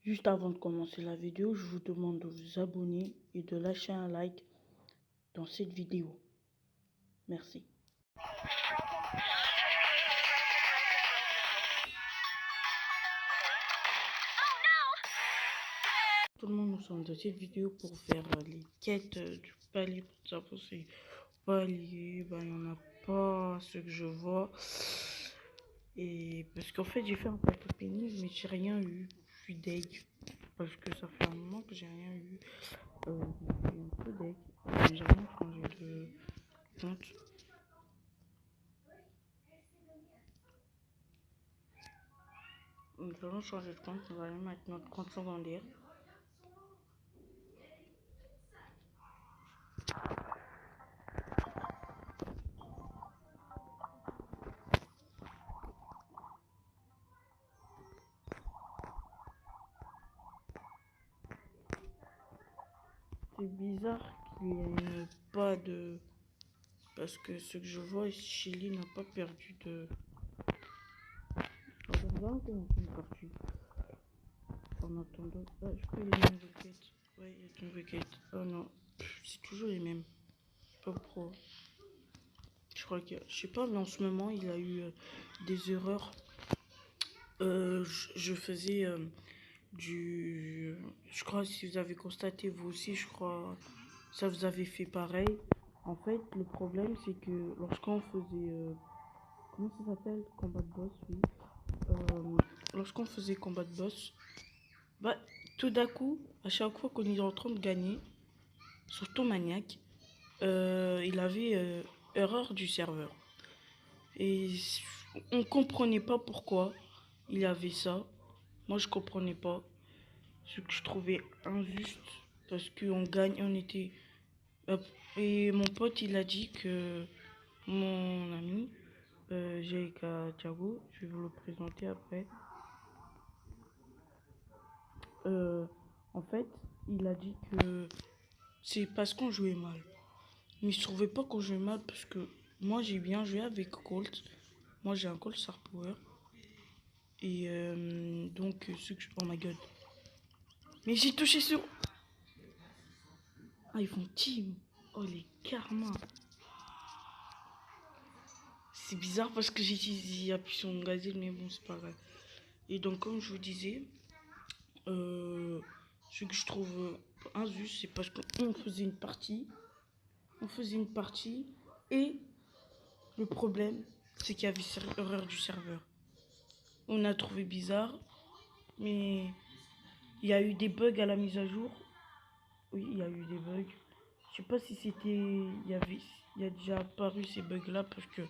Juste avant de commencer la vidéo, je vous demande de vous abonner et de lâcher un like dans cette vidéo. Merci. Tout le monde, nous sommes dans cette vidéo pour faire les quêtes du palier. Pour savoir si palier, il n'y en a pas ce que je vois. Et parce qu'en fait, j'ai fait un pack opening, mais j'ai rien eu. Je suis deg. Parce que ça fait un moment que j'ai rien eu. Je suis un peu deg. J'ai rien changé de compte. Nous allons changer de compte. On va aller mettre notre compte secondaire. C'est bizarre qu'il n'y ait pas de... Parce que ce que je vois, Chili n'a pas perdu de... On va encore une partie. En attendant... Ah, je crois qu'il y a une nouvelle quête. Ouais, il y a une nouvelle quête. Oh non, c'est toujours les mêmes. Pas pro. Je crois que... Je sais pas, mais en ce moment, il a eu des erreurs. Je faisais du... Je crois, si vous avez constaté, vous aussi, je crois, ça vous avait fait pareil. En fait, le problème, c'est que lorsqu'on faisait... comment ça s'appelle? Combat de boss, oui. Lorsqu'on faisait combat de boss, bah, tout d'un coup, à chaque fois qu'on est en train de gagner, surtout Maniac, il avait erreur du serveur. Et on comprenait pas pourquoi il avait ça. Moi, je comprenais pas. Ce que je trouvais injuste, parce qu'on gagne, on était... Et mon pote, il a dit que mon ami, J.K. Thiago, je vais vous le présenter après. En fait, il a dit que c'est parce qu'on jouait mal. Mais je trouvais pas qu'on jouait mal parce que moi j'ai bien joué avec Colt. Moi j'ai un Colt Star Power. Et donc, oh my god. Mais j'ai touché sur... Ah, ils font team. Oh, les karma. C'est bizarre parce que j'ai appuyé sur mon gazelle, mais bon, c'est pas grave. Et donc, comme je vous disais, ce que je trouve injuste, c'est parce qu'on faisait une partie. On faisait une partie. Et le problème, c'est qu'il y avait erreur du serveur. On a trouvé bizarre, mais il y a eu des bugs à la mise à jour. Oui, il y a eu des bugs. Je sais pas si c'était... Il y a déjà apparu ces bugs-là parce que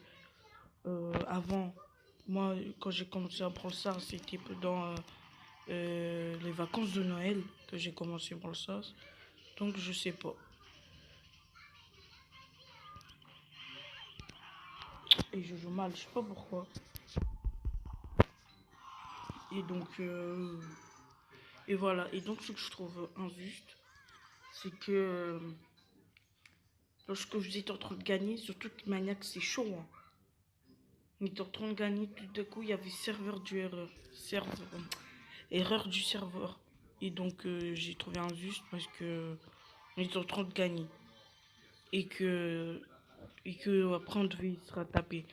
avant, moi, quand j'ai commencé à prendre ça, c'était pendant les vacances de Noël que j'ai commencé à prendre ça. Donc, je sais pas. Et je joue mal, je sais pas pourquoi. Et donc, et voilà. Et donc, ce que je trouve injuste, c'est que lorsque vous êtes en train de gagner, surtout que Maniac, c'est chaud. Hein. On était en train de gagner, tout d'un coup, il y avait erreur du serveur. Et donc, j'ai trouvé injuste parce que on était en train de gagner. Et que après, on devait se rattraper.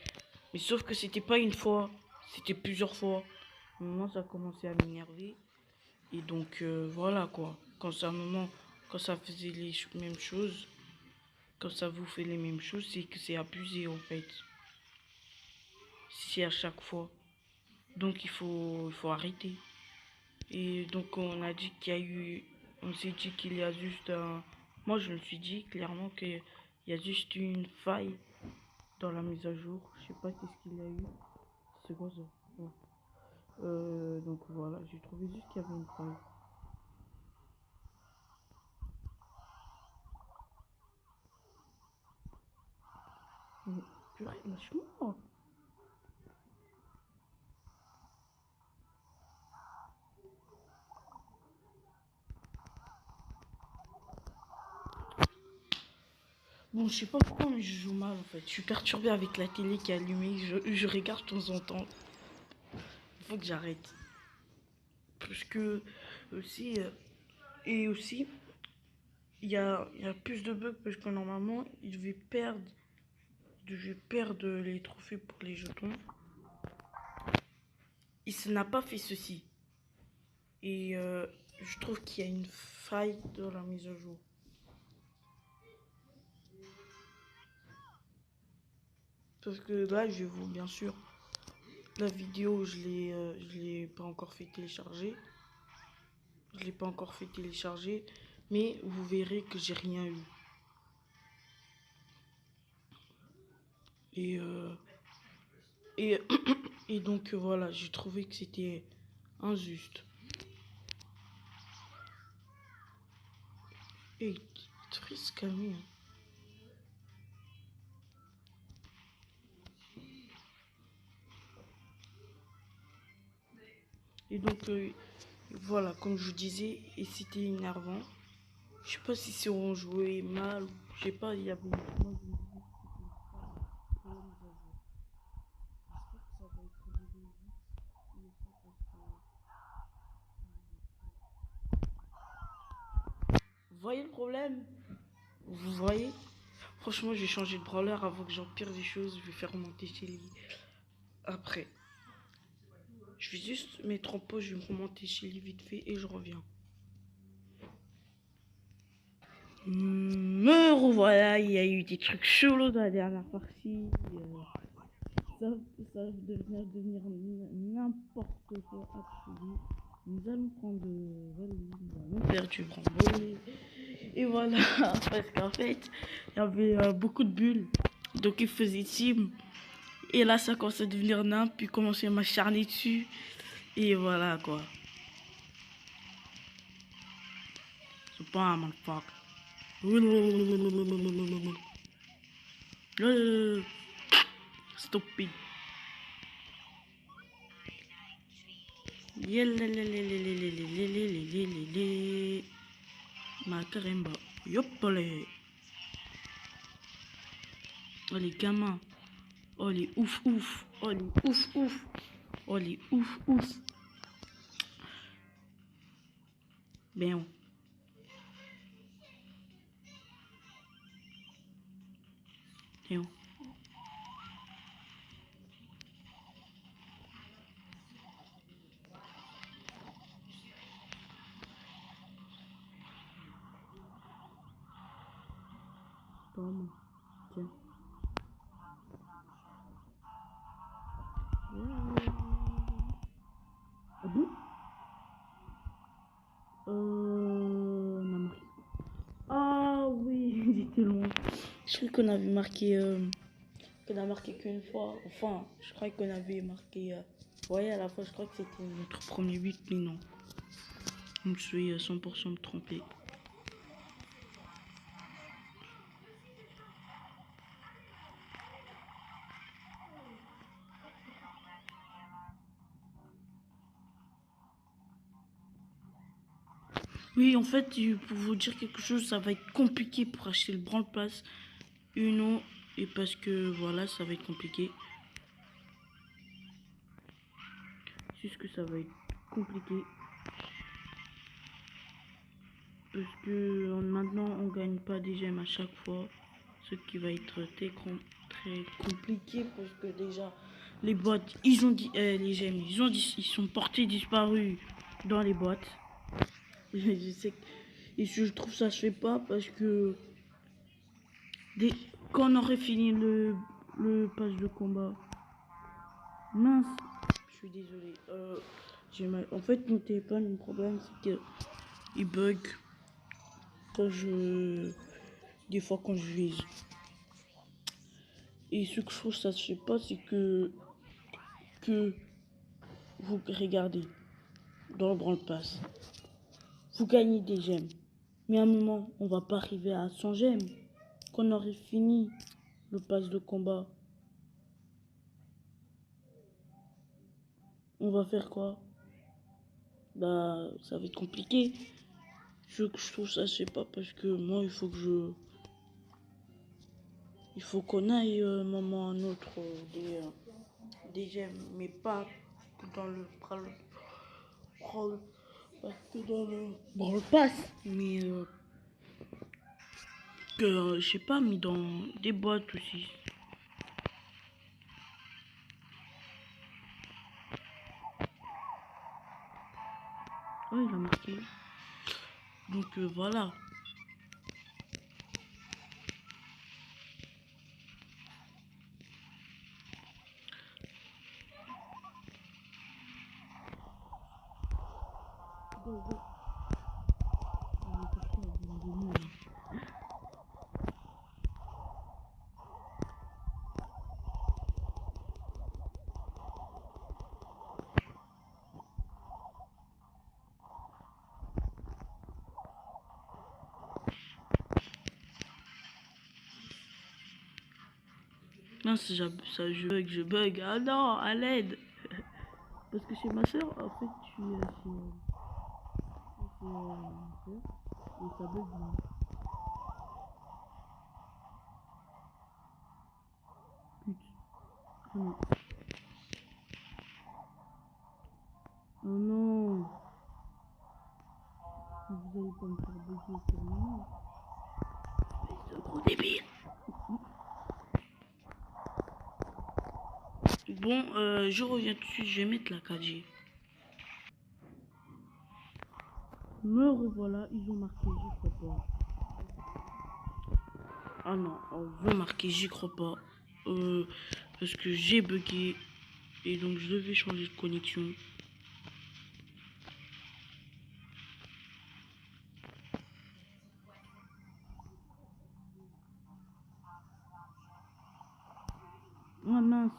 Mais sauf que c'était pas une fois, c'était plusieurs fois. Moi, ça a commencé à m'énerver. Et donc, voilà quoi. Quand ça faisait les mêmes choses, quand ça vous fait les mêmes choses, c'est que c'est abusé en fait. C'est à chaque fois. Donc, il faut arrêter. Et donc, on a dit qu'il y a eu... On s'est dit qu'il y a juste un... Moi, je me suis dit clairement qu'il y a juste une faille dans la mise à jour. Je sais pas qu'est-ce qu'il y a eu. C'est quoi ça? Ouais. Donc voilà, j'ai trouvé juste qu'il y avait une faille. Mais purée, lâche-moi. Bon, je sais pas pourquoi, mais je joue mal en fait. Je suis perturbée avec la télé qui est allumée. Je regarde de temps en temps. Il faut que j'arrête. Parce que aussi, et aussi, il y a plus de bugs parce que normalement, il devait perdre les trophées pour les jetons. Il n'a pas fait ceci. Et je trouve qu'il y a une faille dans la mise à jour. Parce que là, je vous, bien sûr, la vidéo, je l'ai pas encore fait télécharger. Je l'ai pas encore fait télécharger, mais vous verrez que j'ai rien eu. Et et et donc voilà, j'ai trouvé que c'était injuste. Et très calme. Et donc voilà, comme je vous disais, et c'était énervant. Je sais pas si c'est on jouait mal, je sais pas, il y avait. Moi, je me disais que c'était pas pour la mise à jour. J'espère que ça va être réglé vite. Mais ça, parce que. Vous voyez le problème? Vous voyez? Franchement, j'ai changé de brawler avant que j'empire des choses. Je vais faire remonter Shelly après. Je vais juste mettre en pause, je vais remonter Shelly vite fait et je reviens. Me revoilà, il y a eu des trucs chelous dans la dernière partie. Ça, ça va devenir n'importe quoi absolu. Nous allons prendre nous allons faire du branle. Et voilà, parce qu'en fait, il y avait beaucoup de bulles. Donc il faisait team. Et là, ça commence à devenir nimp, puis commencer à m'acharner dessus. Et voilà quoi. C'est pas un motherfucker. Stupide. Macaremba. Yopole. Oh les gamins. Oh les ouf ouf. Oh les ouf ouf. Oh les ouf ouf. Ben. Ben. Toma. Tiens. Ah bon? On a marqué. Ah oui, j'étais loin. Je crois qu'on avait marqué. Qu'on a marqué qu'une fois. Enfin, je crois qu'on avait marqué. Ouais, à la fois, je crois que c'était notre premier but, mais non. Je me suis 100% trompé. Oui, en fait, pour vous dire quelque chose, ça va être compliqué pour acheter le Brawl Pass Uno. Et parce que voilà, ça va être compliqué. C'est juste que ça va être compliqué. Parce que maintenant, on gagne pas des gemmes à chaque fois. Ce qui va être très compliqué. Parce que déjà, les boîtes, ils ont dit. Les gemmes, ils sont portés disparus dans les boîtes. Je sais que. Et je trouve ça se fait pas parce que. Quand on aurait fini le pass de combat. Mince, je suis désolée. En fait, mon téléphone, le problème, c'est que il bug quand des fois quand je vise. Et ce que je trouve ça se fait pas, c'est que vous regardez dans le Brawl Pass, vous gagnez des gemmes. Mais à un moment, on va pas arriver à 100 gemmes. Quand on aurait fini le pass de combat, on va faire quoi? Bah, ça va être compliqué. Je trouve ça, je sais pas, parce que moi, il faut qu'on aille un moment à un autre des gemmes, mais pas dans le C'était dans le pass. Mais que je sais pas, mis dans des boîtes aussi. Oh, il a marqué. Donc voilà. Non, ça, je bug. Ah non, à l'aide. Parce que chez ma soeur, en fait, je suis chez ma soeur et ça bug. Pute. Oh non. Oh non. Vous allez pas me faire bugger pour moi. Mais ce gros débile. Bon, je reviens tout de suite, je vais mettre la 4G. Me revoilà, ils ont marqué, j'y crois pas. Ah non, on veut marquer, j'y crois pas. Parce que j'ai bugué et donc je devais changer de connexion. Ah mince.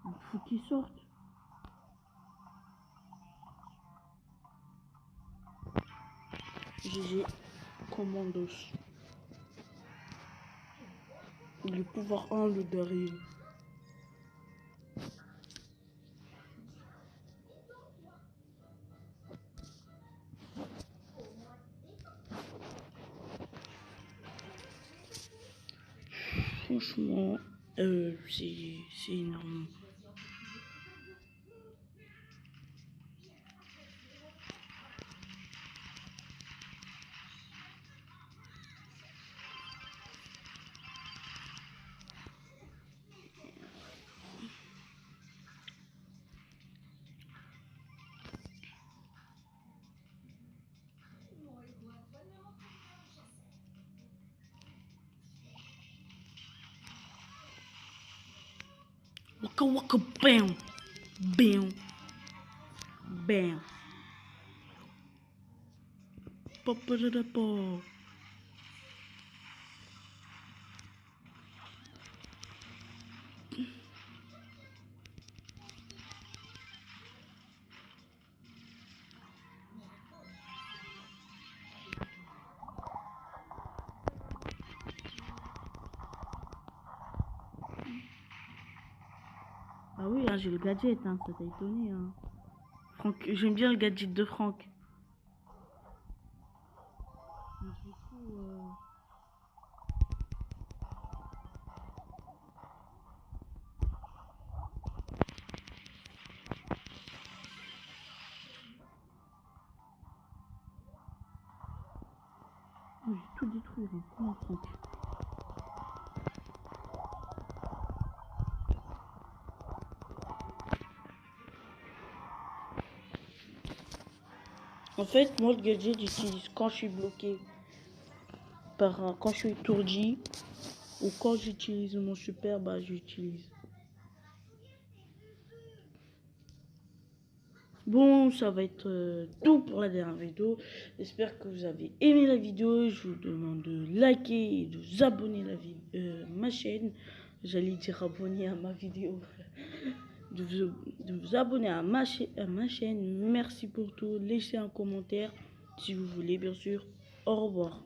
Il faut qu'ils sortent. GG, commandos. Le pouvoir 1, le derrière. Franchement, c'est énorme. Waka waka bam. Bam. Bam. Papa da da pa. Ah oui, hein, j'ai le gadget, hein, ça t'a étonné. Hein. Franck, j'aime bien le gadget de Franck. Mais du coup, oh, j'ai tout détruit, hein. Comment Franck? En fait, moi, le gadget, j'utilise quand je suis bloqué quand je suis étourdi ou quand j'utilise mon super, bah j'utilise. Bon, ça va être tout pour la dernière vidéo. J'espère que vous avez aimé la vidéo. Je vous demande de liker et de vous abonner à ma chaîne. J'allais dire abonner à ma vidéo. De vous abonner à ma chaîne. Merci pour tout. Laissez un commentaire si vous voulez, bien sûr. Au revoir.